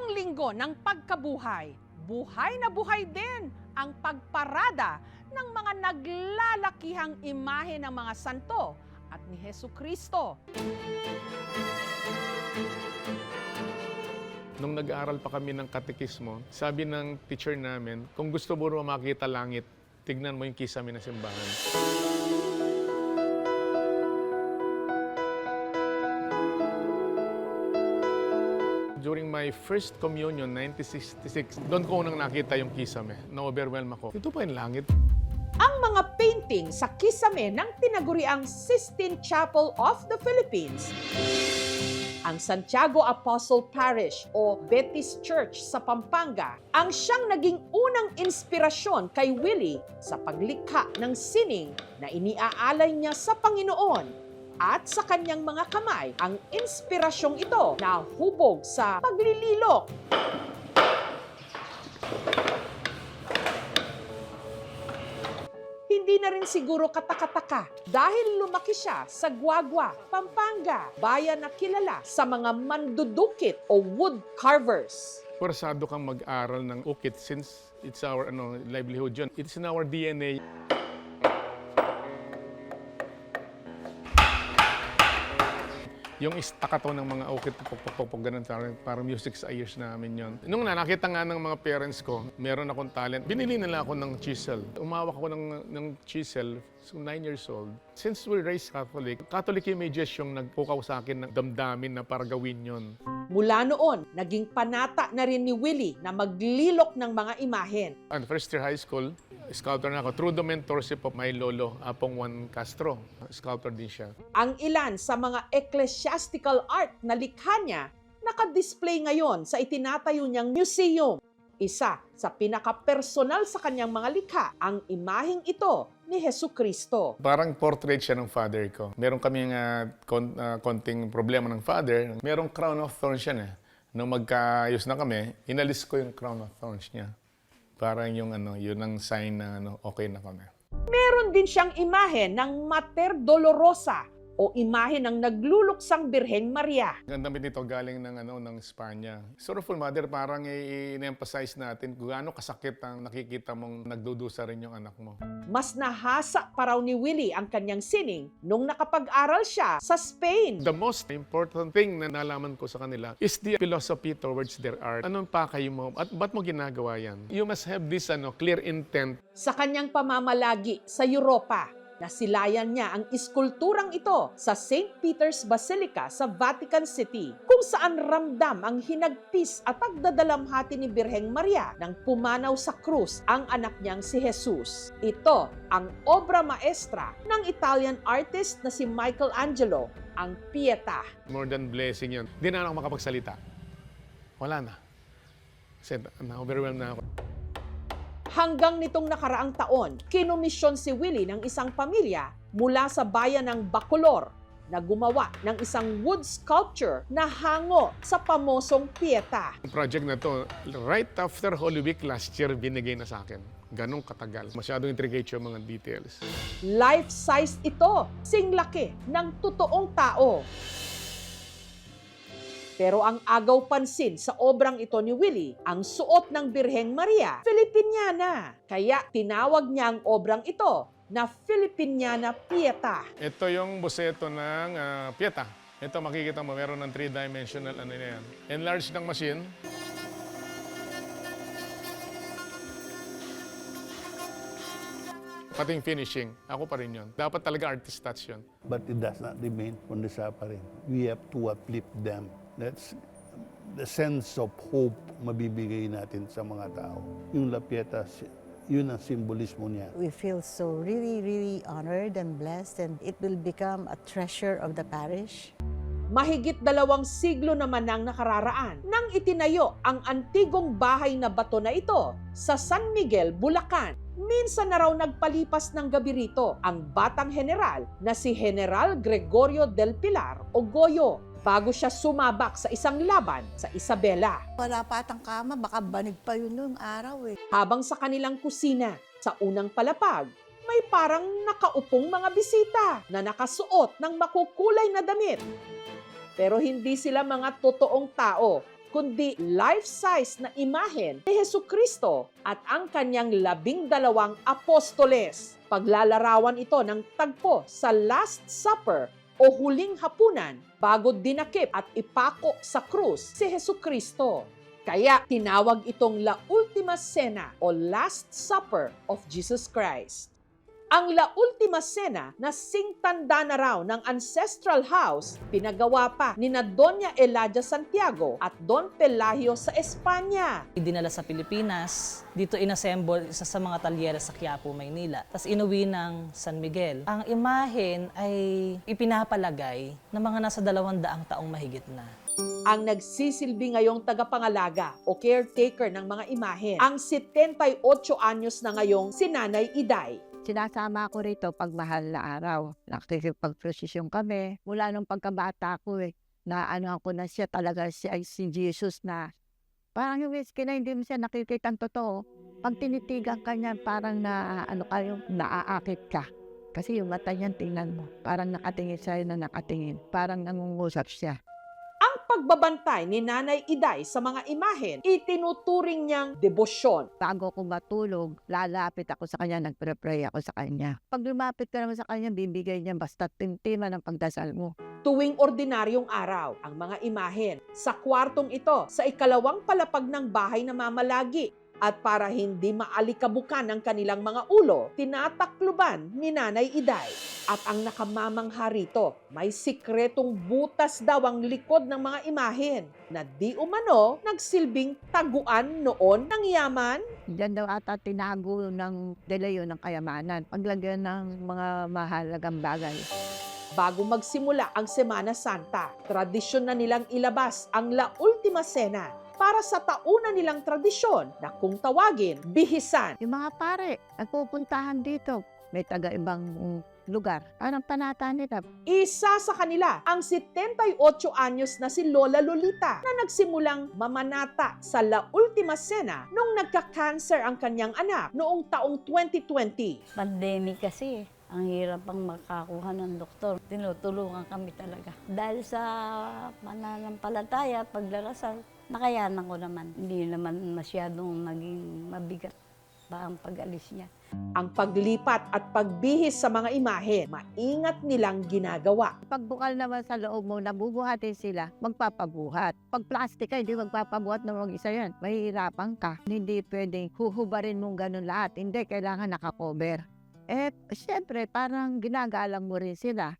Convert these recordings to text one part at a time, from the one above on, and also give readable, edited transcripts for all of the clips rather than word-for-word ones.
Tatlong linggo ng pagkabuhay, buhay na buhay din ang pagparada ng mga naglalakihang imahe ng mga santo at ni Hesukristo. Nung nag-aaral pa kami ng katekismo, sabi ng teacher namin, kung gusto mo makita langit, tignan mo yung kisame ng simbahan. During my first communion, 1966, doon ko unang nakita yung kisame. Na-overwhelm ako. Ito pa yung langit. Ang mga painting sa kisame ng tinaguriang Sistine Chapel of the Philippines, ang Santiago Apostle Parish o Betis Church sa Pampanga, ang siyang naging unang inspirasyon kay Willie sa paglikha ng sining na iniaalay niya sa Panginoon. At sa kanyang mga kamay, ang inspirasyong ito na hubog sa paglililo. Hindi na rin siguro katakataka dahil lumaki siya sa Guagua, Pampanga, bayan na kilala sa mga mandudukit o wood carvers. Pursado kang mag-aral ng ukit since it's our livelihood yun. It's in our DNA. Yung staccato ng mga ukit, ganun, parang music sa ears namin yun. Nung nakita nga ng mga parents ko, meron akong talent, binili nila ako ng chisel. Umawak ako ng chisel, so 9 years old. Since we raised Catholic images yung nagpukaw sa akin ng damdamin na para gawin yun. Mula noon, naging panata na rin ni Willie na maglilok ng mga imahen. And first year high school, sculptor na ako through the mentorship of my lolo, Apong Juan Castro. Sculptor din siya. Ang ilan sa mga ecclesiastical art na likha niya naka-display ngayon sa itinatayo niyang museum. Isa sa pinaka-personal sa kanyang mga likha, ang imaheng ito ni Hesukristo. Parang portrait siya ng father ko. Meron kaming konting problema ng father. Merong crown of thorns siya. Nung magkaayos na kami, inalis ko yung crown of thorns niya. Parang yung yun ang sign na okay na kami. Meron din siyang imahe ng Mater Dolorosa o imahe ng nagluluksang Birheng Maria. Ang damit nito galing ng Espanya. Sorrowful Mother, parang i-emphasize natin kung gaano kasakit ang nakikita mong nagdudusa rin yung anak mo. Mas nahasa pa raw ni Willie ang kanyang sining nung nakapag-aral siya sa Spain. The most important thing na nalaman ko sa kanila is the philosophy towards their art. Anong pakay mo at ba't mo ginagawa yan? You must have this clear intent. Sa kanyang pamamalagi sa Europa, nasilayan niya ang iskulturang ito sa St. Peter's Basilica sa Vatican City, kung saan ramdam ang hinagpis at pagdadalamhati ni Birheng Maria nang pumanaw sa krus ang anak niyang si Jesus. Ito ang obra maestra ng Italian artist na si Michelangelo, ang Pietà. More than blessing yan. Hindi na ako makapagsalita. Wala na. Kasi na-overwhelmed na ako. Hanggang nitong nakaraang taon, kinomisyon si Willie ng isang pamilya mula sa bayan ng Bacolor na gumawa ng isang wood sculpture na hango sa pamosong Pietà. Ang project na to, right after Holy Week last year, binigay na sa akin. Ganong katagal. Masyadong intricate yung mga details. Life-size ito, singlaki ng totoong tao. Pero ang agaw pansin sa obrang ito ni Willie, ang suot ng Birheng Maria, Filipiniana. Kaya tinawag niya ang obrang ito na Filipiniana Pietà. Ito yung boseto ng Pietà. Ito makikita mo, meron ng 3-dimensional yan. Enlarge ng machine. Pati yung finishing, ako pa rin yun. Dapat talaga artist touch yun. But it does not remain kundi siya pa rin. We have to uplift them. That's the sense of hope mabibigay natin sa mga tao. Yung La Pietà, yun ang simbolismo niya. We feel so really honored and blessed, and it will become a treasure of the parish. Mahigit 2 siglo naman nang nakararaan nang itinayo ang antigong bahay na bato na ito sa San Miguel, Bulacan. Minsan na raw nagpalipas ng gabi rito ang batang general na si General Gregorio del Pilar o Goyo, bago siya sumabak sa isang laban sa Isabela. Wala pa atang kama, baka banig pa yun noong araw eh. Habang sa kanilang kusina, sa unang palapag, may parang nakaupong mga bisita na nakasuot ng makukulay na damit. Pero hindi sila mga totoong tao. kundi life-size na imahen ni Hesukristo at ang kanyang 12 apostoles. Paglalarawan ito ng tagpo sa Last Supper o huling hapunan bago dinakip at ipako sa krus si Hesukristo. Kaya tinawag itong La Ultima Cena o Last Supper of Jesus Christ. Ang La Ultima Cena na singtanda na raw ng ancestral house, pinagawa pa ni na Doña Eladia Santiago at Don Pelagio sa Espanya. Dinala sa Pilipinas, dito inassemble isa sa mga talyeres sa Quiapo, Maynila. Tapos inuwi ng San Miguel. Ang imahen ay ipinapalagay ng mga nasa 200 taong mahigit na. Ang nagsisilbi ngayong tagapangalaga o caretaker ng mga imahen, ang 78 anyos na ngayong si Nanay Iday. Sinasama ko rito pag mahal na araw. Nakikipag-prosesyon kami. Mula nung pagkabata ko na ano ako na siya talaga siya ay si Jesus na parang yung whiskey na hindi mo siya nakikita ang totoo. Pag tinitigan ka niya, parang na ano kayo, naaakit ka. Kasi yung mata niyan, tingnan mo. Parang nakatingin siya na nakatingin. Parang nangungusap siya. Ang pagbabantay ni Nanay Iday sa mga imahen, itinuturing niyang debosyon. Bago ako matulog, lalapit ako sa kanya, nagpre-pray ako sa kanya. Pag lumapit ka naman sa kanya, bibigay niya basta tintima ng pagdasal mo. Tuwing ordinaryong araw, ang mga imahen sa kwartong ito sa ikalawang palapag ng bahay na mamalagi. At para hindi maalikabukan ang kanilang mga ulo, tinatakluban ni Nanay Iday. At ang nakamamangha rito, may sikretong butas daw ang likod ng mga imahen na di umano nagsilbing taguan noon ng yaman. Diyan daw ata tinago ng delayo ng kayamanan. Paglagyan ng mga mahalagang bagay. Bago magsimula ang Semana Santa, tradisyon na nilang ilabas ang La Ultima Cena para sa tauna nilang tradisyon na kung tawagin, bihisan. Yung mga pare, nagpupuntahan dito. May taga-ibang lugar. Parang panata nila. Isa sa kanila ang 78 anyos na si Lola Lolita na nagsimulang mamanata sa La Ultima Cena nung nagka-cancer ang kanyang anak noong taong 2020. Pandemic kasi, ang hirap pang makakuha ng doktor. Tinutulungan kami talaga. Dahil sa pananampalataya, pagdarasal, nakayanan ko naman. Hindi naman masyadong naging mabigat pa ang pag-alis niya. Ang paglipat at pagbihis sa mga imahen, maingat nilang ginagawa. Pag bukal naman sa loob mo, nabubuhatin sila, magpapabuhat. Pag plastic ka, hindi magpapabuhat na mag-isa yan. Mahihirapan ka. Hindi pwedeng huhubarin mong ganun lahat. Hindi, kailangan nakakover. Siyempre, parang ginagalang mo rin sila.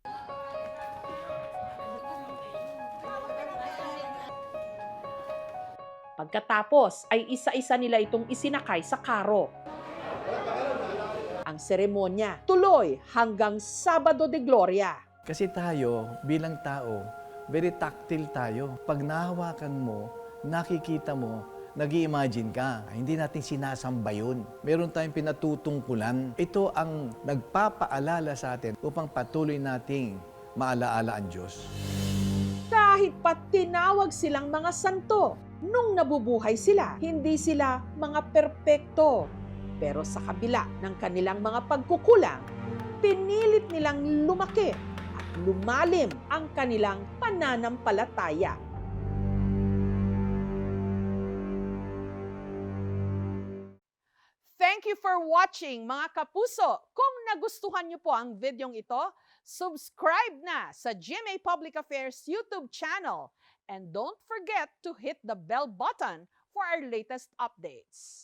Pagkatapos ay isa-isa nila itong isinakay sa karo. Ang seremonya tuloy hanggang Sabado de Gloria. Kasi tayo, bilang tao, very tactile tayo. Pag nahawakan mo, nakikita mo, nag-i-imagine ka. Hindi natin sinasamba yun. Meron tayong pinatutungkulan. Ito ang nagpapaalala sa atin upang patuloy nating maalaala ang Diyos. Kahit pa tinawag silang mga santo, nung nabubuhay sila, hindi sila mga perpekto. Pero sa kabila ng kanilang mga pagkukulang, pinilit nilang lumaki at lumalim ang kanilang pananampalataya. Thank you for watching, mga kapuso. Kung nagustuhan niyo po ang videong ito, subscribe na sa GMA Public Affairs YouTube channel. And don't forget to hit the bell button for our latest updates.